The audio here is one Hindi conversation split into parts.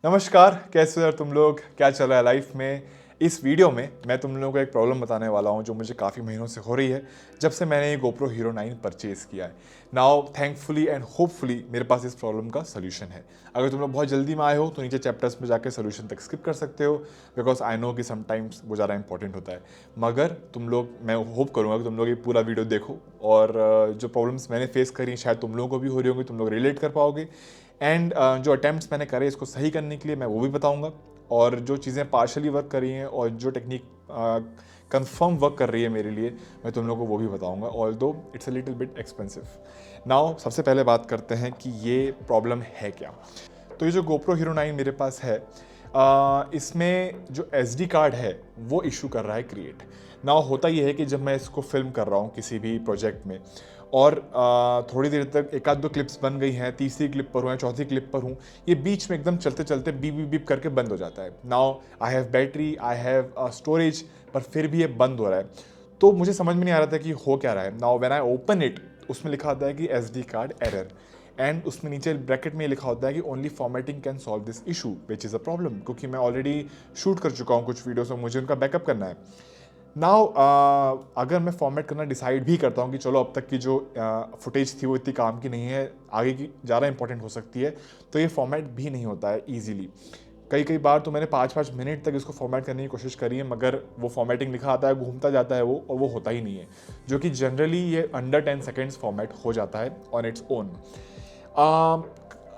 नमस्कार, कैसे हो यार तुम लोग? क्या चल रहा है लाइफ में? इस वीडियो में मैं तुम लोगों को एक प्रॉब्लम बताने वाला हूँ जो मुझे काफ़ी महीनों से हो रही है जब से मैंने ये GoPro Hero 9 परचेज़ किया है। नाउ थैंकफुली एंड होपफुली मेरे पास इस प्रॉब्लम का सोल्यूशन है। अगर तुम लोग बहुत जल्दी में आए हो तो नीचे चैप्टर्स में जाकर सोल्यूशन तक स्किप कर सकते हो, बिकॉज आई नो कि समटाइम्स वो ज़्यादा इंपॉर्टेंट होता है। मगर तुम लोग, मैं होप करूँगा कि तुम लोग ये पूरा वीडियो देखो और जो प्रॉब्लम्स मैंने फेस करी शायद तुम लोगों को भी हो रही होंगी, तुम लोग रिलेट कर पाओगे। एंड जो अटैम्प्ट्स मैंने करे इसको सही करने के लिए मैं वो भी बताऊंगा, और जो चीज़ें पार्शली वर्क कर रही हैं और जो टेक्निक कंफर्म वर्क कर रही है मेरे लिए, मैं तुम लोगों को वो भी बताऊंगा, ऑल दो it's a little bit expensive. Now सबसे पहले बात करते हैं कि ये प्रॉब्लम है क्या। तो ये जो GoPro Hero 9 मेरे पास है, इसमें जो SD कार्ड है वो इशू कर रहा है क्रिएट। ना होता ये है कि जब मैं इसको फिल्म कर रहा हूँ किसी भी प्रोजेक्ट में और थोड़ी देर तक एक आध दो क्लिप्स बन गई हैं, तीसरी क्लिप पर हूँ या चौथी क्लिप पर हूँ, ये बीच में एकदम चलते चलते बीप बीप बीप करके बंद हो जाता है। Now I have battery, I have storage, पर फिर भी ये बंद हो रहा है। तो मुझे समझ में नहीं आ रहा था कि हो क्या रहा है। Now when I open it, उसमें लिखा होता है कि SD कार्ड एरर, एंड उसमें नीचे ब्रैकेट में लिखा होता है कि only formatting can solve this issue, which is a problem, क्योंकि मैं ऑलरेडी शूट कर चुका हूँ कुछ वीडियोस और मुझे उनका बैकअप करना है। नाउ अगर मैं फॉर्मेट करना डिसाइड भी करता हूँ कि चलो अब तक की जो फुटेज थी वो इतनी काम की नहीं है, आगे की ज़्यादा इंपॉर्टेंट हो सकती है, तो ये फॉर्मेट भी नहीं होता है ईजीली। कई कई बार तो मैंने 5-5 मिनट तक इसको फॉर्मेट करने की कोशिश करी है, मगर वो फॉर्मेटिंग लिखा आता है, घूमता जाता है वो, और वो होता ही नहीं है, जो कि जनरली ये अंडर 10 सेकेंड्स फॉर्मेट हो जाता है ऑन इट्स ओन।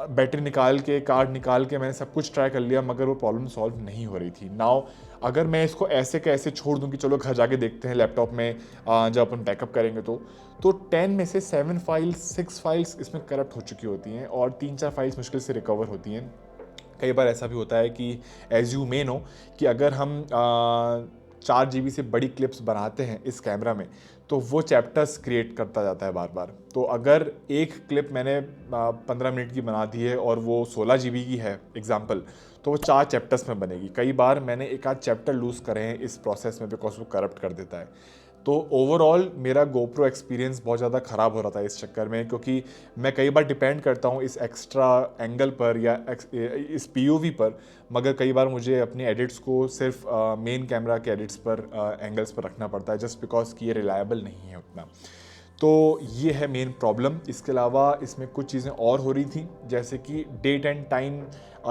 बैटरी निकाल के, कार्ड निकाल के मैंने सब कुछ ट्राई कर लिया, मगर वो प्रॉब्लम सॉल्व नहीं हो रही थी। नाउ अगर मैं इसको ऐसे के ऐसे छोड़ दूं कि चलो घर जाके देखते हैं लैपटॉप में, जब अपन बैकअप करेंगे तो 10 में से 7 फाइल्स, 6 फाइल्स इसमें करप्ट हो चुकी होती हैं और 3-4 फाइल्स मुश्किल से रिकवर होती हैं। कई बार ऐसा भी होता है कि एज यू मे नो कि अगर हम 4 GB से बड़ी क्लिप्स बनाते हैं इस कैमरा में, तो वो चैप्टर्स क्रिएट करता जाता है बार बार। तो अगर एक क्लिप मैंने 15 मिनट की बना दी है और वो 16 GB की है एग्जाम्पल, तो वो 4 चैप्टर्स में बनेगी। कई बार मैंने एक आध चैप्टर लूज़ करे हैं इस प्रोसेस में, बिकॉज वो करप्ट कर देता है। तो ओवरऑल मेरा GoPro एक्सपीरियंस बहुत ज़्यादा ख़राब हो रहा था इस चक्कर में, क्योंकि मैं कई बार डिपेंड करता हूँ इस एक्स्ट्रा एंगल पर या इस POV पर, मगर कई बार मुझे अपनी एडिट्स को सिर्फ मेन कैमरा के एडिट्स पर, एंगल्स पर रखना पड़ता है, जस्ट बिकॉज कि ये रिलायबल नहीं है उतना। तो ये है मेन प्रॉब्लम। इसके अलावा इसमें कुछ चीज़ें और हो रही थी, जैसे कि डेट एंड टाइम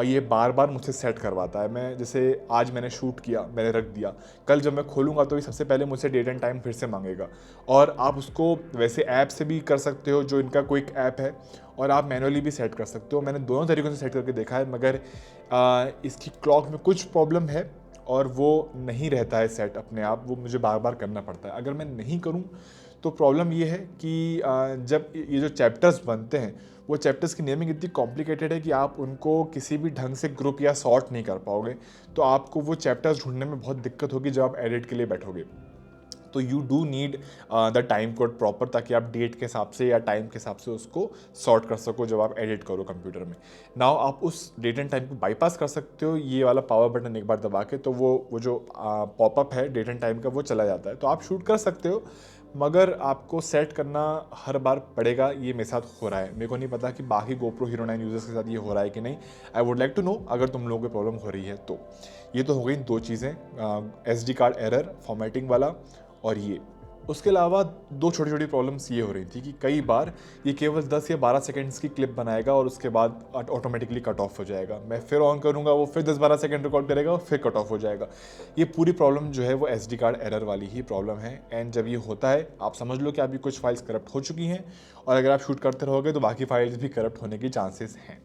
ये बार बार मुझसे सेट करवाता है। मैं जैसे आज मैंने शूट किया, मैंने रख दिया, कल जब मैं खोलूँगा तो ये सबसे पहले मुझसे डेट एंड टाइम फिर से मांगेगा। और आप उसको वैसे ऐप से भी कर सकते हो, जो इनका क्विक ऐप है, और आप मैनुअली भी सेट कर सकते हो। मैंने दोनों तरीक़ों से सेट करके देखा है, मगर इसकी क्लॉक में कुछ प्रॉब्लम है और वो नहीं रहता है सेट अपने आप, वो मुझे बार बार करना पड़ता है। अगर मैं नहीं करूँ तो प्रॉब्लम ये है कि जब ये जो चैप्टर्स बनते हैं, वो चैप्टर्स की नेमिंग इतनी कॉम्प्लिकेटेड है कि आप उनको किसी भी ढंग से ग्रुप या सॉर्ट नहीं कर पाओगे। तो आपको वो चैप्टर्स ढूंढने में बहुत दिक्कत होगी जब आप एडिट के लिए बैठोगे। तो you do need the time code proper, ताकि आप डेट के हिसाब से या टाइम के हिसाब से उसको सॉर्ट कर सको जब आप एडिट करो कंप्यूटर में। नाउ आप उस डेट एंड टाइम को बाईपास कर सकते हो ये वाला पावर बटन एक बार दबा के, तो वो जो पॉपअप है डेट एंड टाइम का वो चला जाता है। तो आप शूट कर सकते हो, मगर आपको सेट करना हर बार पड़ेगा। ये मेरे साथ हो रहा है, मेरे को नहीं पता कि बाकी GoPro Hero 9 यूज़र्स के साथ ये हो रहा है कि नहीं। I would like to know अगर तुम लोगों को प्रॉब्लम हो रही है तो। ये तो हो गई दो चीज़ें, SD कार्ड एरर, फॉर्मेटिंग वाला, और ये। उसके अलावा दो छोटी छोटी प्रॉब्लम्स ये हो रही थी कि कई बार ये केवल 10 या 12 सेकेंड्स की क्लिप बनाएगा और उसके बाद ऑटोमेटिकली कट ऑफ हो जाएगा। मैं फिर ऑन करूँगा, वो फिर 10-12 सेकेंड रिकॉर्ड करेगा और फिर कट ऑफ हो जाएगा। ये पूरी प्रॉब्लम जो है वो SD कार्ड एरर वाली ही प्रॉब्लम है। एंड जब ये होता है, आप समझ लो कि आपकी कुछ फाइल्स करप्ट हो चुकी हैं, और अगर आप शूट करते रहोगे तो बाकी फाइल्स भी करप्ट होने के चांसेस हैं।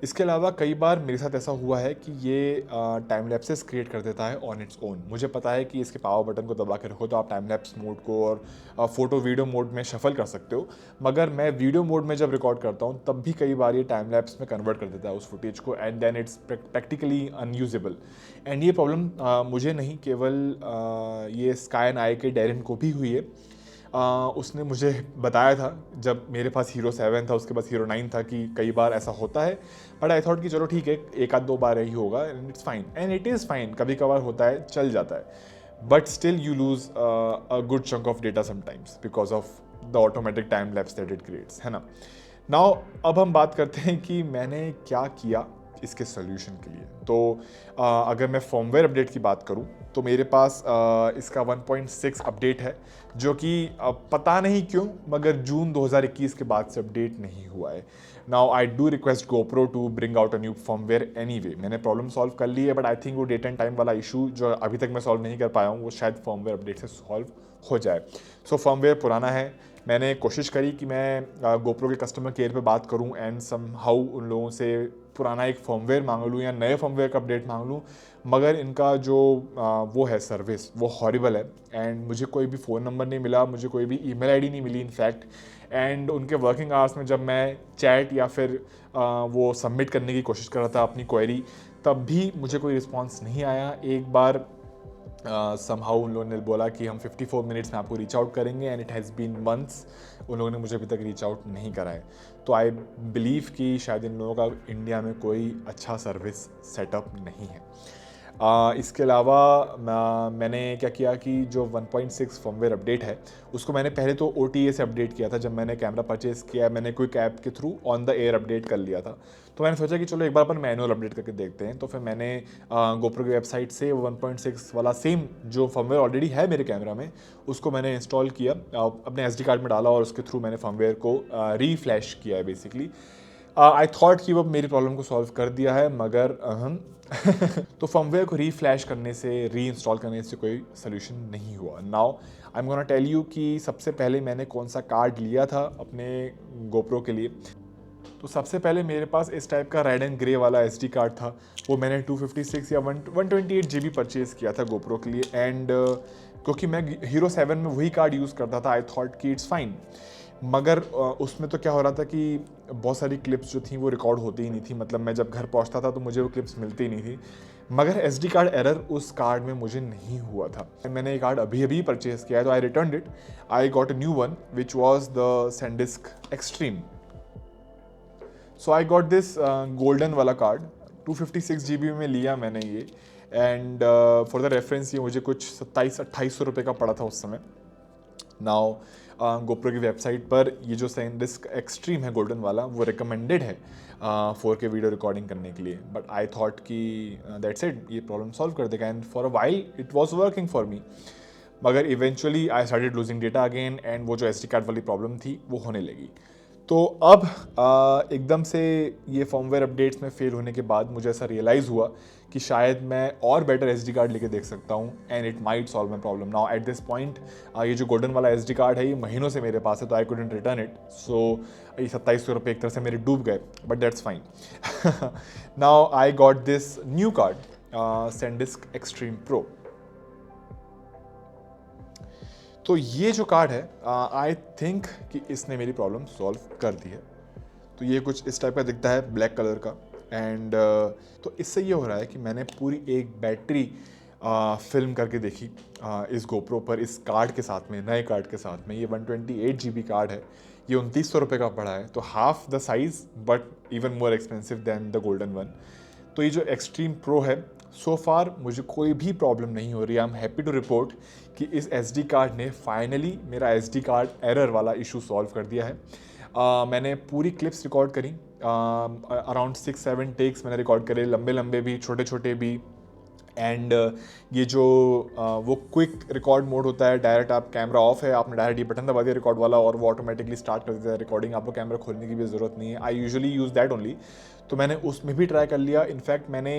इसके अलावा कई बार मेरे साथ ऐसा हुआ है कि ये टाइम लैप्सेस क्रिएट कर देता है ऑन इट्स ओन। मुझे पता है कि इसके पावर बटन को दबा के रखो तो आप टाइम लैप्स मोड को और फोटो वीडियो मोड में शफल कर सकते हो, मगर मैं वीडियो मोड में जब रिकॉर्ड करता हूँ तब भी कई बार ये टाइम लैप्स में कन्वर्ट कर देता है उस फुटेज को, and then it's practically unusable. And ये प्रॉब्लम मुझे नहीं, केवल ये स्काई एंड आई के डेरिन को भी हुई है। उसने मुझे बताया था जब मेरे पास Hero 7 था, उसके पास Hero 9 था, कि कई बार ऐसा होता है। बट आई थॉट कि चलो ठीक है, एक आध दो बार ही होगा, and it's fine, and it is fine. कभी कभार होता है, चल जाता है, but still you lose a good chunk of data sometimes because of the automatic time lapse that it creates, है ना। नाउ अब हम बात करते हैं कि मैंने क्या किया इसके सोल्यूशन के लिए। तो अगर मैं फर्मवेयर अपडेट की बात करूं तो मेरे पास इसका 1.6 अपडेट है, जो कि पता नहीं क्यों मगर जून 2021 के बाद से अपडेट नहीं हुआ है। Now I do request GoPro to bring out a new firmware anyway. मैंने प्रॉब्लम सॉल्व कर ली है, बट आई थिंक वो डेट एंड टाइम वाला इशू जो अभी तक मैं सॉल्व नहीं कर पाया हूँ वो शायद फर्मवेयर अपडेट से सॉल्व हो जाए। सो फर्मवेयर पुराना है। मैंने कोशिश करी कि मैं GoPro के कस्टमर केयर पे बात करूं एंड समहाउ उन लोगों से पुराना एक फर्मवेयर मांग लूँ या नए फर्मवेयर का अपडेट मांग लूँ, मगर इनका जो वो है सर्विस वो हॉरिबल है। एंड मुझे कोई भी फ़ोन नंबर नहीं मिला, मुझे कोई भी ईमेल आईडी नहीं मिली इनफैक्ट। एंड उनके वर्किंग आवर्स में जब मैं चैट या फिर वो सबमिट करने की कोशिश कर रहा था अपनी क्वेरी, तब भी मुझे कोई रिस्पॉन्स नहीं आया। एक बार समहाउ उन लोगों ने बोला कि हम 54 मिनट्स में आपको रीच आउट करेंगे, and it has been months उन लोगों ने मुझे अभी तक रीच आउट नहीं करा है। तो आई बिलीव कि शायद इन लोगों का इंडिया में कोई अच्छा सर्विस सेटअप नहीं है। इसके अलावा मैंने क्या किया कि जो 1.6 फर्मवेयर अपडेट है उसको मैंने पहले तो OTA से अपडेट किया था। जब मैंने कैमरा परचेज़ किया मैंने क्विक ऐप के through on the air update कर लिया था। तो मैंने सोचा कि चलो एक बार अपन मैनुअल अपडेट करके देखते हैं। तो फिर मैंने GoPro की वेबसाइट से 1.6 वाला सेम जो फर्मवेयर ऑलरेडी है मेरे कैमरा में उसको मैंने इंस्टॉल किया, अपने SD कार्ड में डाला और उसके थ्रू मैंने फर्मवेयर को रीफ्लैश किया है बेसिकली। आई थॉट कि वो मेरी प्रॉब्लम को सॉल्व कर दिया है, मगर तो फर्मवेयर को रीफ्लैश करने से, री इंस्टॉल करने से कोई सोल्यूशन नहीं हुआ। Now I am gonna tell you कि सबसे पहले मैंने कौन सा कार्ड लिया था अपने GoPro के लिए। तो सबसे पहले मेरे पास इस टाइप का रेड एंड ग्रे वाला SD कार्ड था। वो मैंने 256 या 128 GB परचेज़ किया था GoPro के लिए। एंड क्योंकि मैं Hero 7 में वही कार्ड यूज़ करता था, आई थॉट कि इट्स फाइन। मगर उसमें तो क्या हो रहा था कि बहुत सारी क्लिप्स जो थी वो रिकॉर्ड होती ही नहीं थी। मतलब मैं जब घर पहुंचता था तो मुझे वो क्लिप्स मिलती ही नहीं थी। मगर SD कार्ड एरर उस कार्ड में मुझे नहीं हुआ था। मैंने ये कार्ड अभी अभी परचेज़ किया है, तो I return it. I got a new one which was the SanDisk Extreme। So I got this golden वाला कार्ड। 256 GB में लिया मैंने ये। एंड फॉर द रेफरेंस ये मुझे कुछ 2700-2800 रुपये का पड़ा था उस समय। नाउ GoPro की वेबसाइट पर ये जो SanDisk Extreme है गोल्डन वाला, वो रिकमेंडेड है 4K वीडियो रिकॉर्डिंग करने के लिए। बट आई थॉट कि दैट्स इट, ये प्रॉब्लम सॉल्व कर देगा। And for a while it was working for me. मगर eventually I started losing data again, and वो जो SD कार्ड वाली प्रॉब्लम थी वो होने लगी। तो अब एकदम से ये फर्मवेयर अपडेट्स में फेल होने के बाद मुझे ऐसा रियलाइज़ हुआ कि शायद मैं और बेटर SD कार्ड लेके देख सकता हूँ, and it might solve my problem. Now at this point ये जो गोल्डन वाला SD कार्ड है ये महीनों से मेरे पास है, तो आई कुडंट रिटर्न इट। सो ये 2700 रुपये एक तरह से मेरे डूब गए, but that's fine. Now I got this new card SanDisk Extreme Pro। तो ये जो कार्ड है आई थिंक कि इसने मेरी प्रॉब्लम सॉल्व कर दी है। तो ये कुछ इस टाइप का दिखता है, ब्लैक कलर का। एंड तो इससे ये हो रहा है कि मैंने पूरी एक बैटरी फिल्म करके देखी इस GoPro पर, इस कार्ड के साथ में, नए कार्ड के साथ में। ये 128 GB कार्ड है, ये 2900 रुपये का पड़ा है। तो half the size but even more expensive than the golden one. तो ये जो एक्सट्रीम प्रो है, सो फार मुझे कोई भी प्रॉब्लम नहीं हो रही। I am happy to report कि इस SD कार्ड ने फाइनली मेरा SD कार्ड एरर वाला इशू सॉल्व कर दिया है। मैंने पूरी क्लिप्स रिकॉर्ड करी, अराउंड 6-7 टेक्स मैंने रिकॉर्ड करे, लंबे लंबे भी, छोटे छोटे भी। एंड ये जो वो क्विक रिकॉर्ड मोड होता है, डायरेक्ट आप कैमरा ऑफ है, आपने डायरेक्ट ये बटन दबा दिया रिकॉर्ड वाला और वो ऑटोमेटिकली स्टार्ट कर देता है रिकॉर्डिंग, आपको कैमरा खोलने की भी ज़रूरत नहीं है। I usually use that only. तो मैंने उसमें भी ट्राई कर लिया। इनफैक्ट मैंने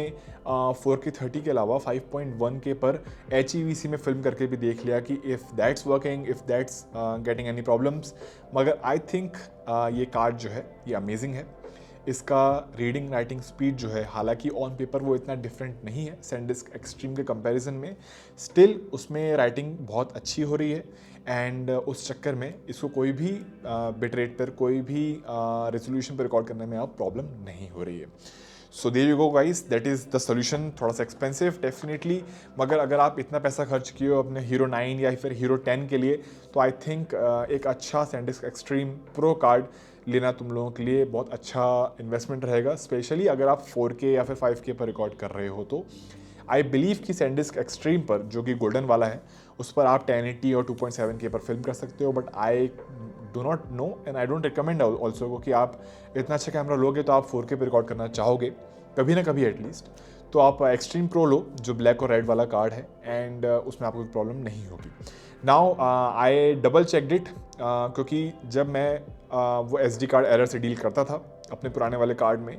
4K 30 के अलावा 5.1K पर HEVC में फिल्म करके भी देख लिया कि if that's working, if that's getting any problems. मगर आई थिंक ये कार्ड जो है ये अमेजिंग है। इसका रीडिंग राइटिंग स्पीड जो है, हालांकि ऑन पेपर वो इतना डिफरेंट नहीं है SanDisk Extreme के कंपैरिजन में, स्टिल उसमें राइटिंग बहुत अच्छी हो रही है। एंड उस चक्कर में इसको कोई भी बिट रेट पर, कोई भी रेजोल्यूशन पर रिकॉर्ड करने में अब प्रॉब्लम नहीं हो रही है। So there you go guys, that is the solution. थोड़ा सा एक्सपेंसिव डेफिनेटली, मगर अगर आप इतना पैसा खर्च किए हो अपने Hero 9 या फिर Hero 10 के लिए, तो आई थिंक एक अच्छा SanDisk Extreme Pro कार्ड लेना तुम लोगों के लिए बहुत अच्छा इन्वेस्टमेंट रहेगा, स्पेशली अगर आप 4K या फिर 5K पर रिकॉर्ड कर रहे हो। तो आई बिलीव कि SanDisk Extreme पर, जो कि गोल्डन वाला है, उस पर आप 1080 और 2.7K पर फिल्म कर सकते हो। But I do not know and I don't recommend also कि आप इतना अच्छा कैमरा लोगे तो आप 4K पर रिकॉर्ड करना चाहोगे। कभी ना कभी एटलीस्ट, तो आप एक्सट्रीम प्रो लो जो ब्लैक और रेड वाला कार्ड है, एंड उसमें आपको कोई प्रॉब्लम नहीं होगी। Now I double checked it, क्योंकि जब मैं वो SD कार्ड एरर से डील करता था अपने पुराने वाले कार्ड में,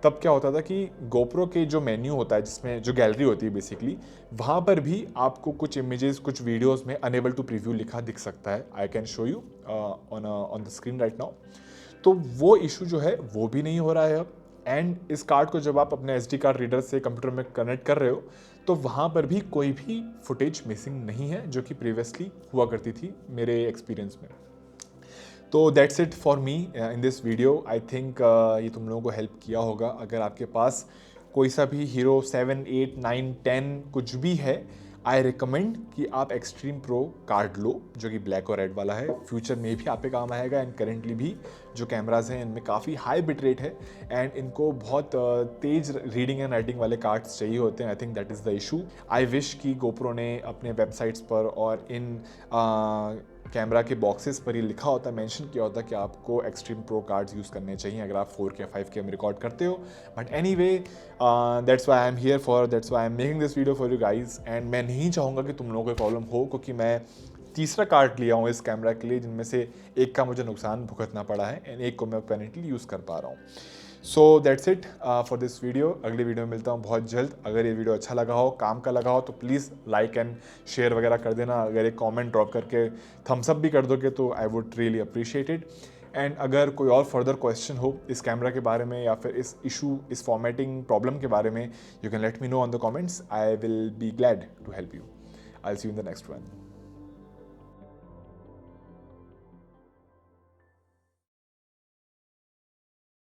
तब क्या होता था कि GoPro के जो मेन्यू होता है, जिसमें जो गैलरी होती है बेसिकली, वहाँ पर भी आपको कुछ इमेजेस, कुछ वीडियोस में अनेबल टू प्रीव्यू लिखा दिख सकता है। I can show you on the screen right now. तो वो इशू जो है वो भी नहीं हो रहा है अब। एंड इस कार्ड को जब आप अपने SD कार्ड रीडर से कंप्यूटर में कनेक्ट कर रहे हो, तो वहाँ पर भी कोई भी फुटेज मिसिंग नहीं है, जो कि प्रीवियसली हुआ करती थी मेरे एक्सपीरियंस में। तो that's it for me in this video. I think ये तुम लोगों को हेल्प किया होगा। अगर आपके पास कोई सा भी हीरो 7, 8, 9, 10 कुछ भी है, आई रिकमेंड कि आप एक्सट्रीम प्रो कार्ड लो, जो कि ब्लैक और रेड वाला है। फ्यूचर में भी आप पे काम आएगा, एंड करेंटली भी जो कैमराज हैं इनमें काफ़ी हाई बिट रेट है, एंड इनको बहुत तेज रीडिंग एंड राइटिंग वाले कार्ड्स चाहिए होते हैं। I think that is the issue. I wish कि GoPro ने अपने वेबसाइट्स पर और इन कैमरा के बॉक्सेस पर ही लिखा होता, मेंशन किया होता कि आपको एक्सट्रीम प्रो कार्ड्स यूज़ करने चाहिए अगर आप 4K 5K में रिकॉर्ड करते हो। But anyway, that's why I am here for, that's why I am making this video for you guys. And मैं नहीं चाहूँगा कि तुम लोगों को प्रॉब्लम हो, क्योंकि मैं तीसरा कार्ड लिया हूँ इस कैमरा के लिए, जिनमें से एक का मुझे नुकसान भुगतना पड़ा है, एंड एक को मैं पेरेंटली यूज़ कर पा रहा हूँ। So that's it for this video. अगली वीडियो में मिलता हूँ बहुत जल्द। अगर ये वीडियो अच्छा लगा हो, काम का लगा हो, तो प्लीज़ लाइक एंड शेयर वगैरह कर देना। अगर एक कमेंट ड्रॉप करके थम्स अप भी कर दोगे तो I would really appreciate it. And अगर कोई और फर्दर क्वेश्चन हो इस कैमरा के बारे में, या फिर इस इशू, इस फॉर्मेटिंग प्रॉब्लम के बारे में, you can let me know on the comments. I will be glad to help you. I will see you in the next one.